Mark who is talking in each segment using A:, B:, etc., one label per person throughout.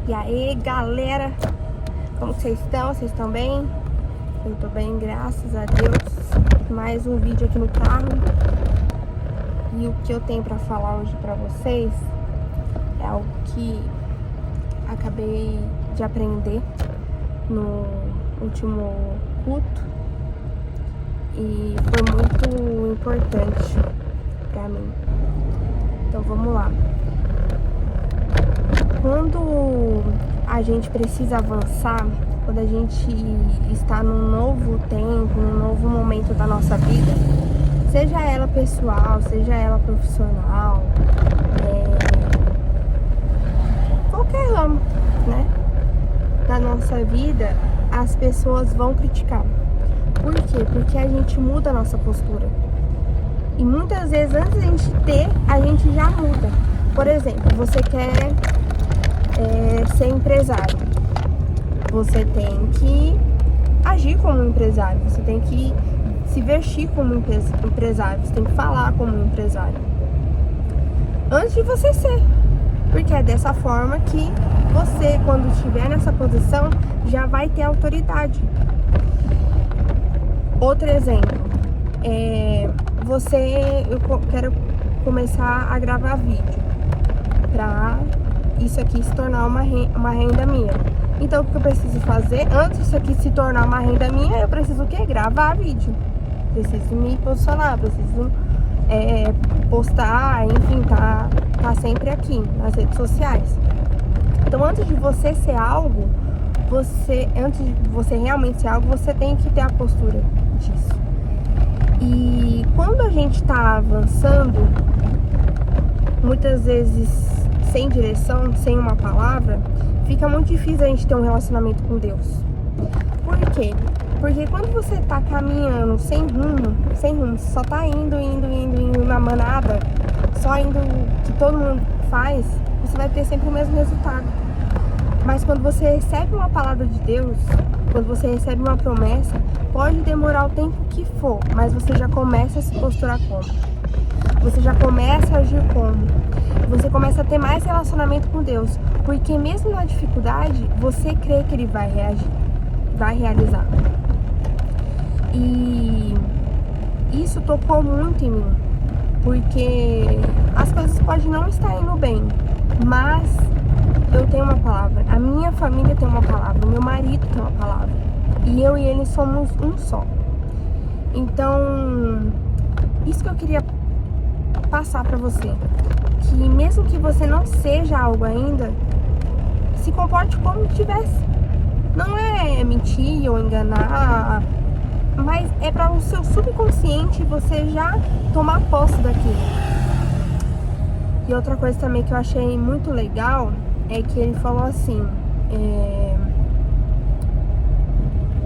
A: E aí, galera, como vocês estão? Vocês estão bem? Eu tô bem, graças a Deus. Mais um vídeo aqui no carro. E o que eu tenho pra falar hoje pra vocês é algo que acabei de aprender no último culto e foi muito importante pra mim. Então vamos lá. Quando a gente precisa avançar, quando a gente está num novo tempo, num novo momento da nossa vida, seja ela pessoal, seja ela profissional, qualquer ramo, né, da nossa vida, as pessoas vão criticar. Por quê? Porque a gente muda a nossa postura. E muitas vezes, antes de a gente ter, a gente já muda. Por exemplo, você quer ser empresário. Você tem que agir como um empresário. Você tem que se vestir como um empresário. Você tem que falar como um empresário. Antes de você ser. Porque é dessa forma que você, quando estiver nessa posição, já vai ter autoridade. Outro exemplo. Eu quero começar a gravar vídeo pra isso aqui se tornar uma renda minha. Então o que eu preciso fazer? Antes disso aqui se tornar uma renda minha, eu preciso o quê? Gravar vídeo. Preciso me posicionar, preciso postar, enfim, tá sempre aqui nas redes sociais. Então antes de você ser algo, antes de você realmente ser algo, você tem que ter a postura disso. E quando a gente tá avançando, muitas vezes sem direção, sem uma palavra, fica muito difícil a gente ter um relacionamento com Deus. Por quê? Porque quando você tá caminhando sem rumo, só tá indo na manada, só indo o que todo mundo faz, você vai ter sempre o mesmo resultado. Mas quando você recebe uma palavra de Deus, quando você recebe uma promessa, pode demorar o tempo que for, mas você já começa a se posturar como? Você já começa a agir como? Você começa a ter mais relacionamento com Deus, porque mesmo na dificuldade, você crê que Ele vai realizar. E isso tocou muito em mim, porque as coisas podem não estar indo bem, mas eu tenho uma palavra, a minha família tem uma palavra, o meu marido tem uma palavra, e eu e ele somos um só. Então, isso que eu queria passar pra você, que mesmo que você não seja algo ainda, se comporte como se tivesse. Não é mentir ou enganar, mas é para o seu subconsciente você já tomar posse daquilo. E outra coisa também que eu achei muito legal é que ele falou assim,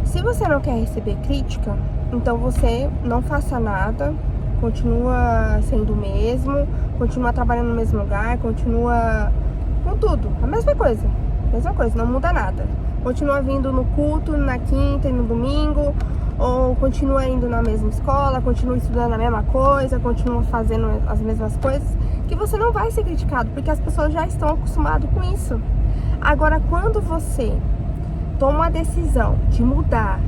A: se você não quer receber crítica, então você não faça nada, continua sendo o mesmo, continua trabalhando no mesmo lugar, continua com tudo, a mesma coisa, não muda nada. Continua vindo no culto, na quinta e no domingo, ou continua indo na mesma escola, continua estudando a mesma coisa, continua fazendo as mesmas coisas, que você não vai ser criticado, porque as pessoas já estão acostumadas com isso. Agora, quando você toma uma decisão de mudar,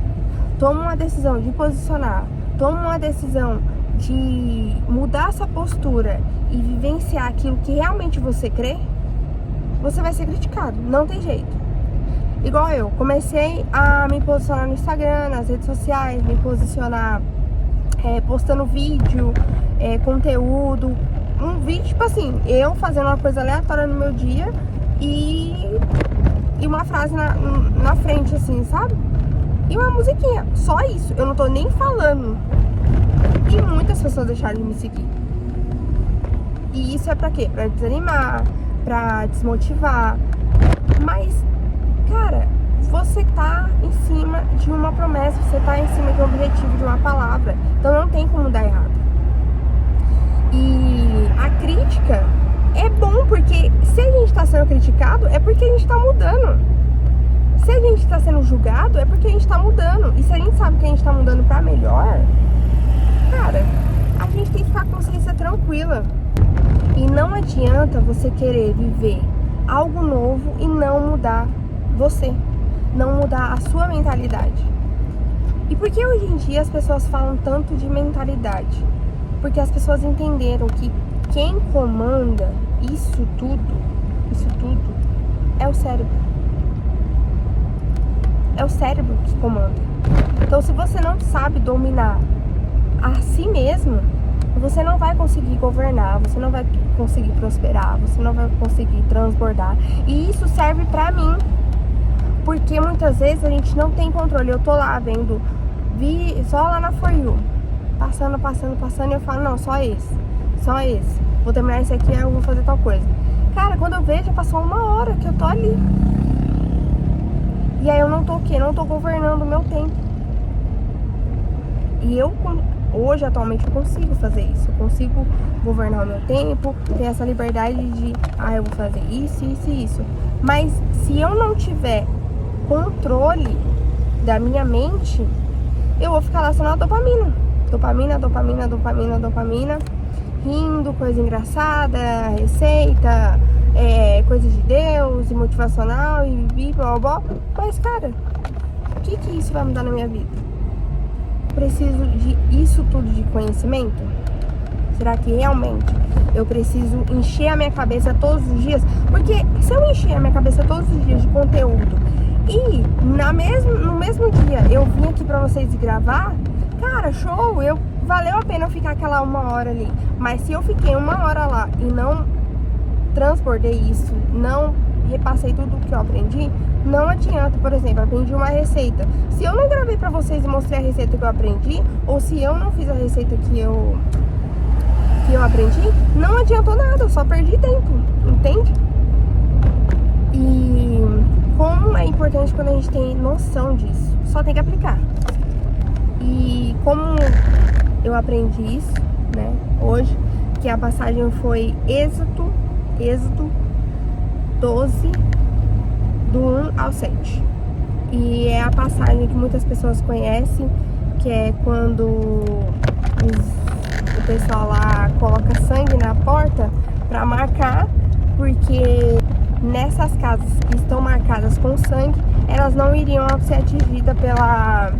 A: toma uma decisão de posicionar, toma uma decisão de mudar sua postura e vivenciar aquilo que realmente você crê, você vai ser criticado, não tem jeito. Igual eu, comecei a me posicionar no Instagram, nas redes sociais, me posicionar postando vídeo, conteúdo, um vídeo, tipo assim, eu fazendo uma coisa aleatória no meu dia e uma frase na frente, assim, sabe? E uma musiquinha, só isso, eu não tô nem falando. E muitas pessoas deixaram de me seguir. E isso é pra quê? Pra desanimar, pra desmotivar. Mas, cara, você tá em cima de uma promessa, você tá em cima de um objetivo, de uma palavra. Então não tem como dar errado. E a crítica é bom, porque se a gente tá sendo criticado, é porque a gente tá mudando. Se a gente tá sendo julgado, é porque a gente tá mudando. E se a gente sabe que a gente tá mudando pra melhor, cara, a gente tem que ficar com a consciência tranquila. E não adianta você querer viver algo novo novo e não mudar você, não mudar a sua mentalidade. E por que hoje em dia as pessoas falam tanto de mentalidade? Porque as pessoas entenderam que quem comanda isso tudo é o cérebro. É o cérebro que comanda. Então, se você não sabe dominar a si mesmo, você não vai conseguir governar, você não vai conseguir prosperar, você não vai conseguir transbordar. E isso serve pra mim, porque muitas vezes a gente não tem controle. Eu tô lá vendo, só lá na For You, passando, e eu falo, não, só esse. Vou terminar esse aqui, eu vou fazer tal coisa. Cara, quando eu vejo, já passou 1 hora que eu tô ali. E aí eu não tô o quê? Não tô governando o meu tempo. E eu, hoje, atualmente, eu consigo fazer isso. Eu consigo governar o meu tempo, ter essa liberdade de, eu vou fazer isso. Mas se eu não tiver controle da minha mente, eu vou ficar lá só na dopamina. Dopamina. Rindo, coisa engraçada, receita, coisa de Deus, e motivacional, e blá, blá, blá. Mas, cara, o que isso vai mudar na minha vida? Preciso de isso tudo de conhecimento? Será que realmente eu preciso encher a minha cabeça todos os dias? Porque se eu encher a minha cabeça todos os dias de conteúdo e no mesmo dia eu vim aqui pra vocês gravar, cara, show, valeu a pena eu ficar aquela 1 hora ali. Mas se eu fiquei 1 hora lá e não transbordei isso, não repassei tudo que eu aprendi, não adianta. Por exemplo, aprendi uma receita. Se eu não gravei pra vocês e mostrei a receita que eu aprendi, ou se eu não fiz a receita que eu aprendi, não adiantou nada, eu só perdi tempo, entende? E como é importante quando a gente tem noção disso, só tem que aplicar. E como eu aprendi isso, né, hoje, que a passagem foi Êxodo 12, do 1 ao 7. E é a passagem que muitas pessoas conhecem, que é quando o pessoal lá coloca sangue na porta para marcar, porque nessas casas que estão marcadas com sangue, elas não iriam ser atingidas pela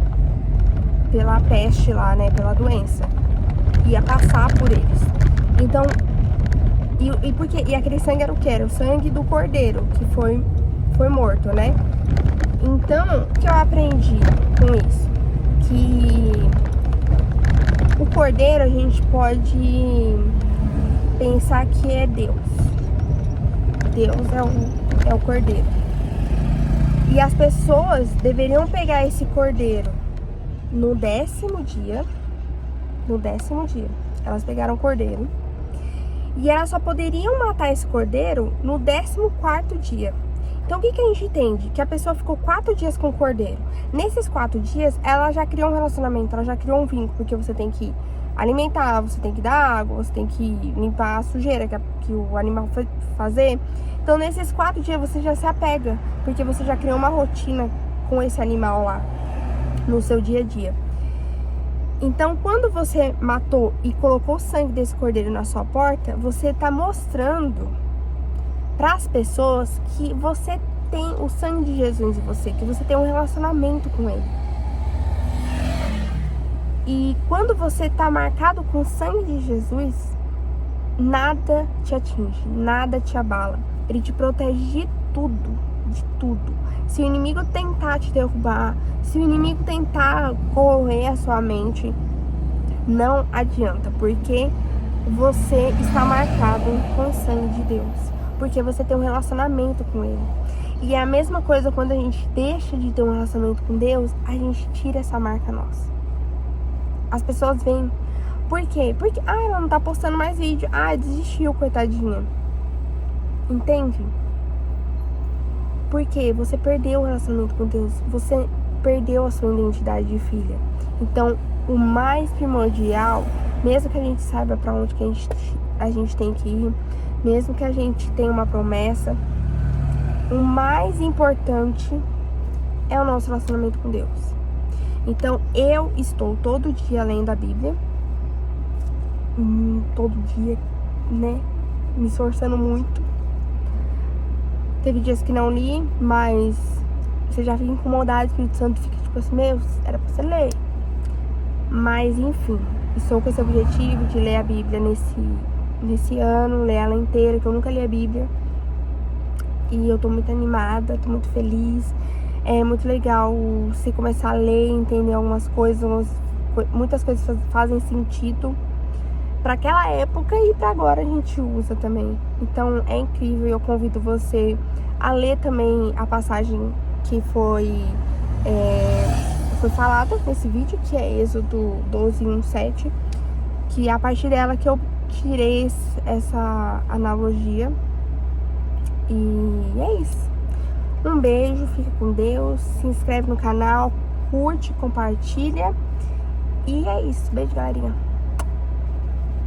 A: peste lá, né, pela doença. Ia passar por eles. Então, e aquele sangue era o que? Era o sangue do cordeiro, que foi morto, né? Então, o que eu aprendi com isso? Que o cordeiro, a gente pode pensar que é Deus. Deus é o cordeiro. E as pessoas deveriam pegar esse cordeiro no 10º dia. Elas pegaram o cordeiro. E elas só poderiam matar esse cordeiro no 14º dia. Então, o que a gente entende? Que a pessoa ficou 4 dias com o cordeiro. Nesses 4 dias, ela já criou um relacionamento, ela já criou um vínculo, porque você tem que alimentar, você tem que dar água, você tem que limpar a sujeira que o animal foi fazer. Então, nesses 4 dias, você já se apega, porque você já criou uma rotina com esse animal lá, no seu dia a dia. Então, quando você matou e colocou o sangue desse cordeiro na sua porta, você está mostrando para as pessoas que você tem o sangue de Jesus em você, que você tem um relacionamento com ele. E quando você está marcado com o sangue de Jesus, nada te atinge, nada te abala. Ele te protege de tudo, de tudo. Se o inimigo tentar te derrubar, se o inimigo tentar correr a sua mente, não adianta, porque você está marcado com o sangue de Deus, porque você tem um relacionamento com ele. E é a mesma coisa quando a gente deixa de ter um relacionamento com Deus, a gente tira essa marca nossa. As pessoas veem. Por quê? Porque, ela não tá postando mais vídeo. Desistiu, coitadinha. Entende? Porque você perdeu o relacionamento com Deus. Você perdeu a sua identidade de filha. Então, o mais primordial, mesmo que a gente saiba pra onde que a gente tem que ir, mesmo que a gente tenha uma promessa, o mais importante é o nosso relacionamento com Deus. Então, eu estou todo dia lendo a Bíblia. Todo dia, né? Me esforçando muito. Teve dias que não li, mas você já fica incomodado, o Espírito Santo fica tipo assim, meu, era pra você ler. Mas enfim, estou com esse objetivo de ler a Bíblia nesse ano, ler ela inteira, que eu nunca li a Bíblia. E eu tô muito animada, tô muito feliz. É muito legal você começar a ler, entender algumas coisas, muitas coisas fazem sentido para aquela época e para agora a gente usa também. Então é incrível, eu convido você a ler também a passagem que foi falada nesse vídeo, que é Êxodo 12:1-7, que é a partir dela que eu tirei essa analogia. E é isso. Um beijo, fica com Deus, se inscreve no canal, curte, compartilha. E é isso. Beijo, galerinha.